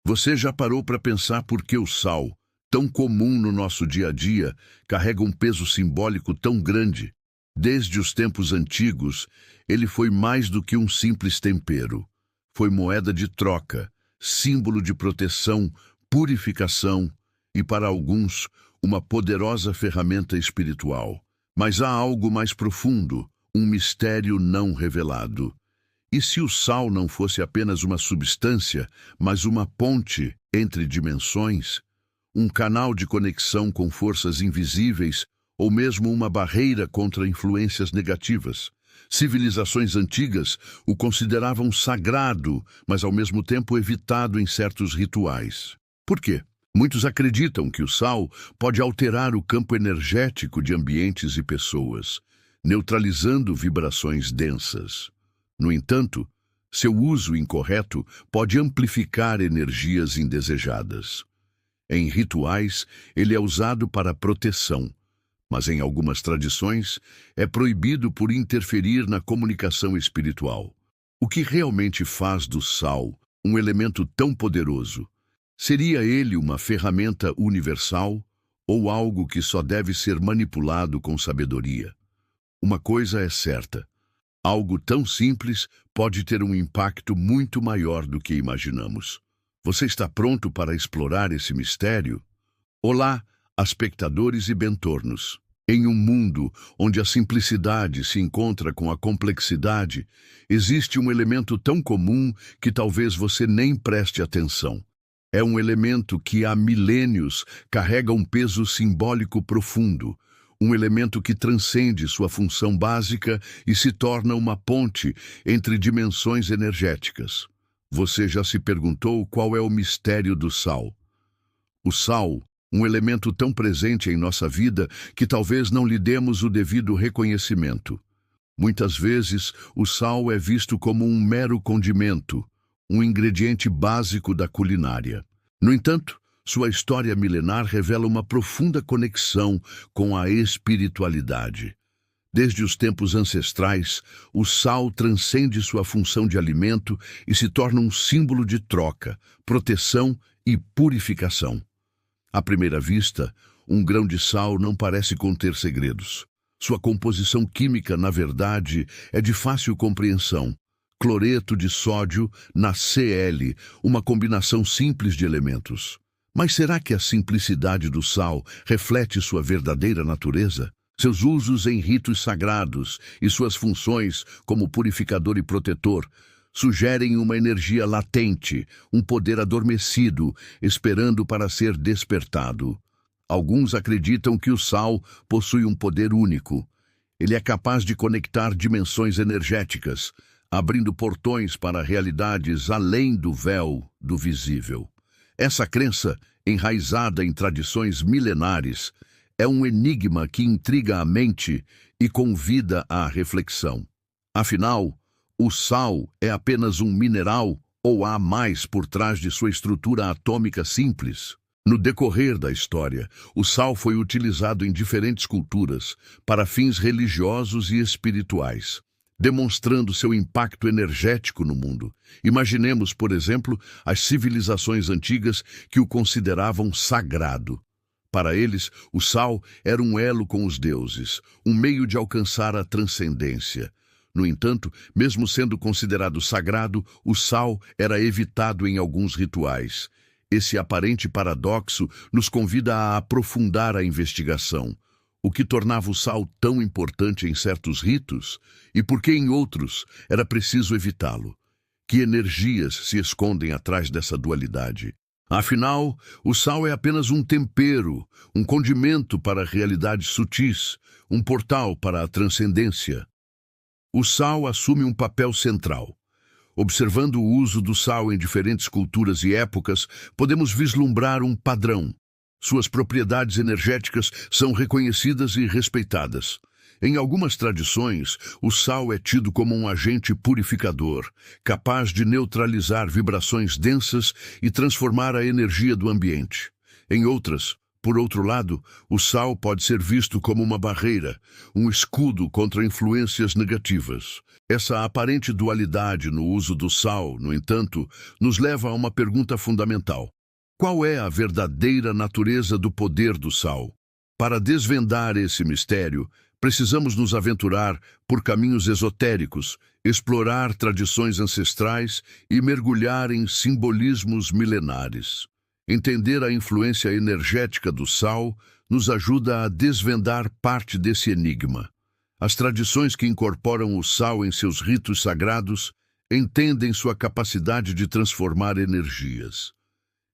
Você já parou para pensar por que o sal, tão comum no nosso dia a dia, carrega um peso simbólico tão grande? Desde os tempos antigos, ele foi mais do que um simples tempero. Foi moeda de troca, símbolo de proteção, purificação e, para alguns, uma poderosa ferramenta espiritual. Mas há algo mais profundo, um mistério não revelado. E se o sal não fosse apenas uma substância, mas uma ponte entre dimensões, um canal de conexão com forças invisíveis ou mesmo uma barreira contra influências negativas? Civilizações antigas o consideravam sagrado, mas ao mesmo tempo evitado em certos rituais. Por quê? Muitos acreditam que o sal pode alterar o campo energético de ambientes e pessoas, neutralizando vibrações densas. No entanto, seu uso incorreto pode amplificar energias indesejadas. Em rituais, ele é usado para proteção, mas em algumas tradições é proibido por interferir na comunicação espiritual. O que realmente faz do sal um elemento tão poderoso? Seria ele uma ferramenta universal ou algo que só deve ser manipulado com sabedoria? Uma coisa é certa: algo tão simples pode ter um impacto muito maior do que imaginamos. Você está pronto para explorar esse mistério? Olá, espectadores e bentornos. Em um mundo onde a simplicidade se encontra com a complexidade, existe um elemento tão comum que talvez você nem preste atenção. É um elemento que há milênios carrega um peso simbólico profundo, um elemento que transcende sua função básica e se torna uma ponte entre dimensões energéticas. Você já se perguntou qual é o mistério do sal? O sal, um elemento tão presente em nossa vida que talvez não lhe demos o devido reconhecimento. Muitas vezes, o sal é visto como um mero condimento, um ingrediente básico da culinária. No entanto, sua história milenar revela uma profunda conexão com a espiritualidade. Desde os tempos ancestrais, o sal transcende sua função de alimento e se torna um símbolo de troca, proteção e purificação. À primeira vista, um grão de sal não parece conter segredos. Sua composição química, na verdade, é de fácil compreensão. Cloreto de sódio na Cl, uma combinação simples de elementos. Mas será que a simplicidade do sal reflete sua verdadeira natureza? Seus usos em ritos sagrados e suas funções como purificador e protetor sugerem uma energia latente, um poder adormecido, esperando para ser despertado. Alguns acreditam que o sal possui um poder único. Ele é capaz de conectar dimensões energéticas, abrindo portões para realidades além do véu do visível. Essa crença, enraizada em tradições milenares, é um enigma que intriga a mente e convida à reflexão. Afinal, o sal é apenas um mineral ou há mais por trás de sua estrutura atômica simples? No decorrer da história, o sal foi utilizado em diferentes culturas para fins religiosos e espirituais, demonstrando seu impacto energético no mundo. Imaginemos, por exemplo, as civilizações antigas que o consideravam sagrado. Para eles, o sal era um elo com os deuses, um meio de alcançar a transcendência. No entanto, mesmo sendo considerado sagrado, o sal era evitado em alguns rituais. Esse aparente paradoxo nos convida a aprofundar a investigação. O que tornava o sal tão importante em certos ritos e por que em outros era preciso evitá-lo? Que energias se escondem atrás dessa dualidade? Afinal, o sal é apenas um tempero, um condimento para realidades sutis, um portal para a transcendência. O sal assume um papel central. Observando o uso do sal em diferentes culturas e épocas, podemos vislumbrar um padrão. Suas propriedades energéticas são reconhecidas e respeitadas. Em algumas tradições, o sal é tido como um agente purificador, capaz de neutralizar vibrações densas e transformar a energia do ambiente. Em outras, Por outro lado, o sal pode ser visto como uma barreira, um escudo contra influências negativas. Essa aparente dualidade no uso do sal, no entanto, nos leva a uma pergunta fundamental. Qual é a verdadeira natureza do poder do sal? Para desvendar esse mistério, precisamos nos aventurar por caminhos esotéricos, explorar tradições ancestrais e mergulhar em simbolismos milenares. Entender a influência energética do sal nos ajuda a desvendar parte desse enigma. As tradições que incorporam o sal em seus ritos sagrados entendem sua capacidade de transformar energias.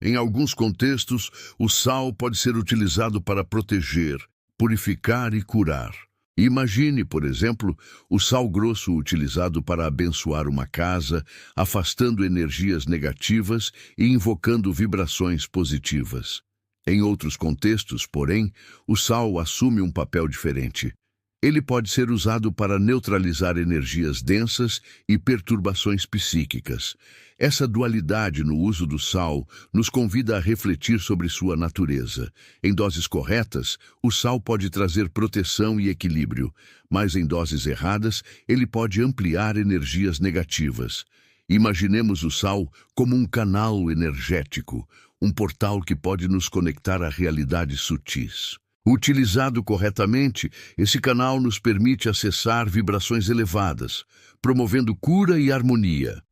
Em alguns contextos, o sal pode ser utilizado para proteger, purificar e curar. Imagine, por exemplo, o sal grosso utilizado para abençoar uma casa, afastando energias negativas e invocando vibrações positivas. Em outros contextos, porém, o sal assume um papel diferente. Ele pode ser usado para neutralizar energias densas e perturbações psíquicas. Essa dualidade no uso do sal nos convida a refletir sobre sua natureza. Em doses corretas, o sal pode trazer proteção e equilíbrio, mas em doses erradas, ele pode ampliar energias negativas. Imaginemos o sal como um canal energético, um portal que pode nos conectar a realidades sutis. Utilizado corretamente, esse canal nos permite acessar vibrações elevadas, promovendo cura e harmonia.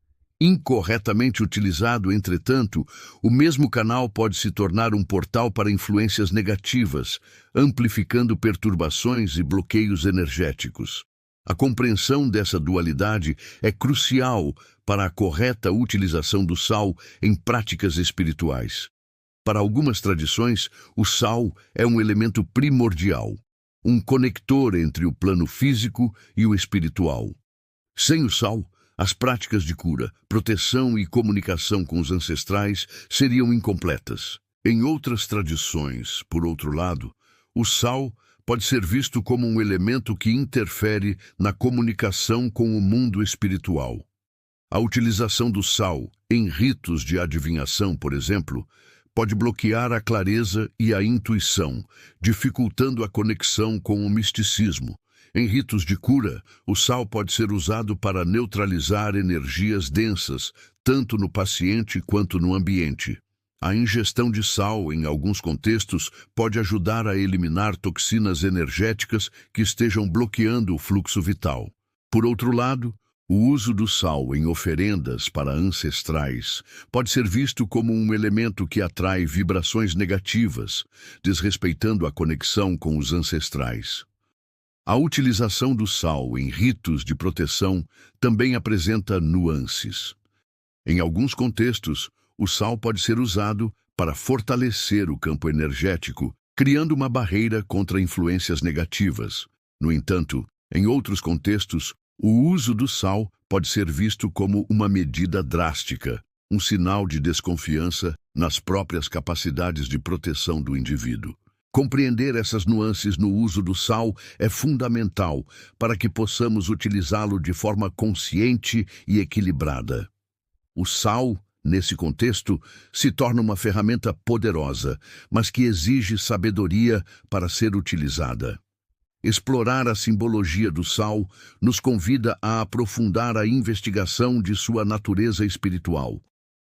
Incorretamente utilizado, entretanto, o mesmo canal pode se tornar um portal para influências negativas, amplificando perturbações e bloqueios energéticos. A compreensão dessa dualidade é crucial para a correta utilização do sal em práticas espirituais. Para algumas tradições, o sal é um elemento primordial, um conector entre o plano físico e o espiritual. Sem o sal, as práticas de cura, proteção e comunicação com os ancestrais seriam incompletas. Em outras tradições, por outro lado, o sal pode ser visto como um elemento que interfere na comunicação com o mundo espiritual. A utilização do sal em ritos de adivinhação, por exemplo, pode bloquear a clareza e a intuição, dificultando a conexão com o misticismo. Em ritos de cura, o sal pode ser usado para neutralizar energias densas, tanto no paciente quanto no ambiente. A ingestão de sal, em alguns contextos, pode ajudar a eliminar toxinas energéticas que estejam bloqueando o fluxo vital. Por outro lado, o uso do sal em oferendas para ancestrais pode ser visto como um elemento que atrai vibrações negativas, desrespeitando a conexão com os ancestrais. A utilização do sal em ritos de proteção também apresenta nuances. Em alguns contextos, o sal pode ser usado para fortalecer o campo energético, criando uma barreira contra influências negativas. No entanto, em outros contextos, o uso do sal pode ser visto como uma medida drástica, um sinal de desconfiança nas próprias capacidades de proteção do indivíduo. Compreender essas nuances no uso do sal é fundamental para que possamos utilizá-lo de forma consciente e equilibrada. O sal, nesse contexto, se torna uma ferramenta poderosa, mas que exige sabedoria para ser utilizada. Explorar a simbologia do sal nos convida a aprofundar a investigação de sua natureza espiritual.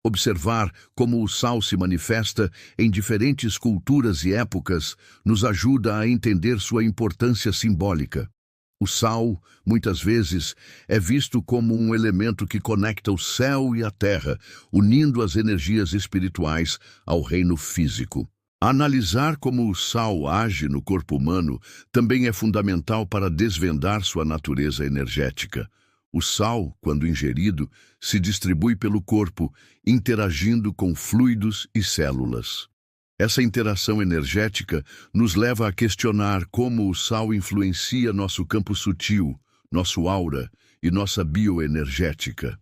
Observar como o sal se manifesta em diferentes culturas e épocas nos ajuda a entender sua importância simbólica. O sal, muitas vezes, é visto como um elemento que conecta o céu e a terra, unindo as energias espirituais ao reino físico. Analisar como o sal age no corpo humano também é fundamental para desvendar sua natureza energética. O sal, quando ingerido, se distribui pelo corpo, interagindo com fluidos e células. Essa interação energética nos leva a questionar como o sal influencia nosso campo sutil, nosso aura e nossa bioenergética.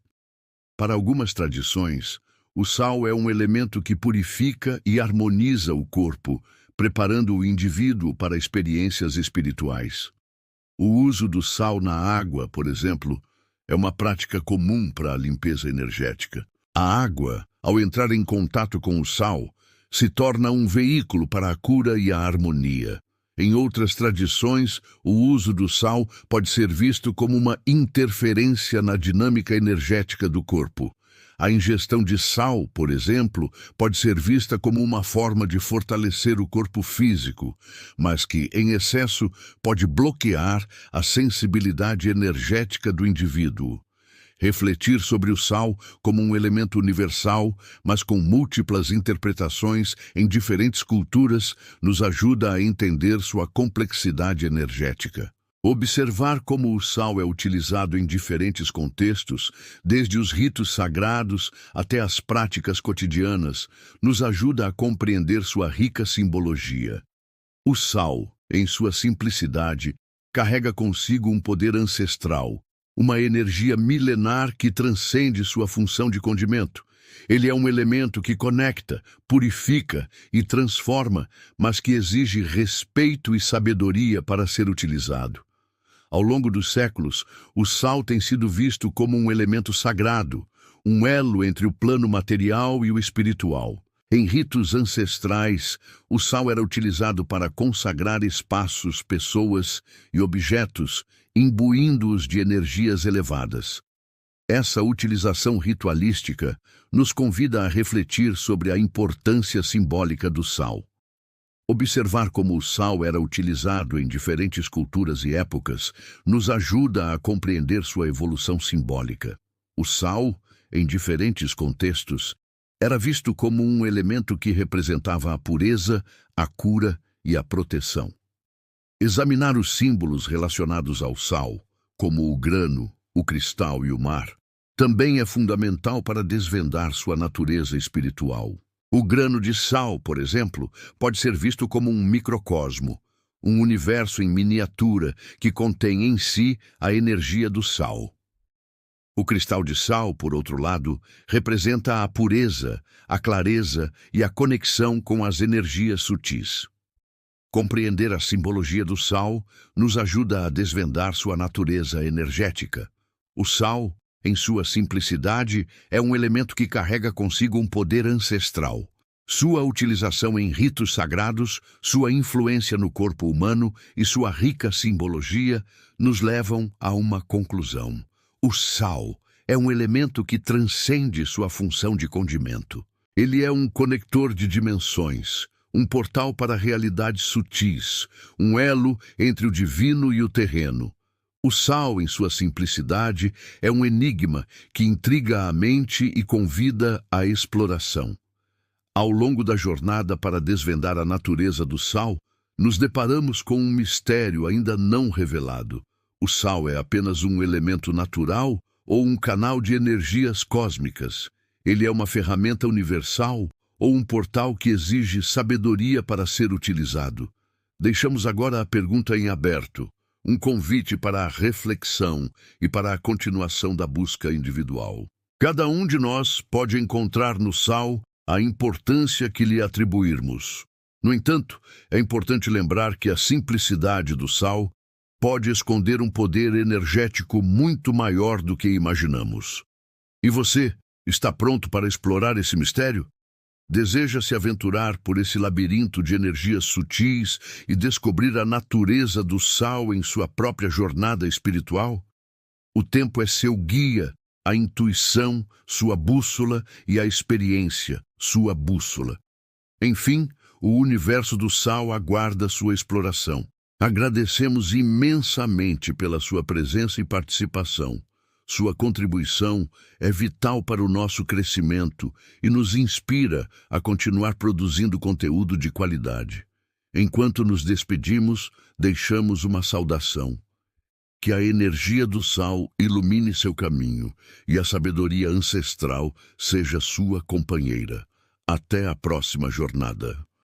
Para algumas tradições, o sal é um elemento que purifica e harmoniza o corpo, preparando o indivíduo para experiências espirituais. O uso do sal na água, por exemplo, é uma prática comum para a limpeza energética. A água, ao entrar em contato com o sal, se torna um veículo para a cura e a harmonia. Em outras tradições, o uso do sal pode ser visto como uma interferência na dinâmica energética do corpo. A ingestão de sal, por exemplo, pode ser vista como uma forma de fortalecer o corpo físico, mas que, em excesso, pode bloquear a sensibilidade energética do indivíduo. Refletir sobre o sal como um elemento universal, mas com múltiplas interpretações em diferentes culturas, nos ajuda a entender sua complexidade energética. Observar como o sal é utilizado em diferentes contextos, desde os ritos sagrados até as práticas cotidianas, nos ajuda a compreender sua rica simbologia. O sal, em sua simplicidade, carrega consigo um poder ancestral, uma energia milenar que transcende sua função de condimento. Ele é um elemento que conecta, purifica e transforma, mas que exige respeito e sabedoria para ser utilizado. Ao longo dos séculos, o sal tem sido visto como um elemento sagrado, um elo entre o plano material e o espiritual. Em ritos ancestrais, o sal era utilizado para consagrar espaços, pessoas e objetos, imbuindo-os de energias elevadas. Essa utilização ritualística nos convida a refletir sobre a importância simbólica do sal. Observar como o sal era utilizado em diferentes culturas e épocas nos ajuda a compreender sua evolução simbólica. O sal, em diferentes contextos, era visto como um elemento que representava a pureza, a cura e a proteção. Examinar os símbolos relacionados ao sal, como o grano, o cristal e o mar, também é fundamental para desvendar sua natureza espiritual. O grano de sal, por exemplo, pode ser visto como um microcosmo, um universo em miniatura que contém em si a energia do sal. O cristal de sal, por outro lado, representa a pureza, a clareza e a conexão com as energias sutis. Compreender a simbologia do sal nos ajuda a desvendar sua natureza energética. O sal, em sua simplicidade, é um elemento que carrega consigo um poder ancestral. Sua utilização em ritos sagrados, sua influência no corpo humano e sua rica simbologia nos levam a uma conclusão. O sal é um elemento que transcende sua função de condimento. Ele é um conector de dimensões, um portal para realidades sutis, um elo entre o divino e o terreno. O sal, em sua simplicidade, é um enigma que intriga a mente e convida à exploração. Ao longo da jornada para desvendar a natureza do sal, nos deparamos com um mistério ainda não revelado. O sal é apenas um elemento natural ou um canal de energias cósmicas? Ele é uma ferramenta universal ou um portal que exige sabedoria para ser utilizado? Deixamos agora a pergunta em aberto. Um convite para a reflexão e para a continuação da busca individual. Cada um de nós pode encontrar no sal a importância que lhe atribuirmos. No entanto, é importante lembrar que a simplicidade do sal pode esconder um poder energético muito maior do que imaginamos. E você, está pronto para explorar esse mistério? Deseja se aventurar por esse labirinto de energias sutis e descobrir a natureza do sal em sua própria jornada espiritual? O tempo é seu guia, a intuição, sua bússola e a experiência, sua bússola. Enfim, o universo do sal aguarda sua exploração. Agradecemos imensamente pela sua presença e participação. Sua contribuição é vital para o nosso crescimento e nos inspira a continuar produzindo conteúdo de qualidade. Enquanto nos despedimos, deixamos uma saudação. Que a energia do sal ilumine seu caminho e a sabedoria ancestral seja sua companheira. Até a próxima jornada.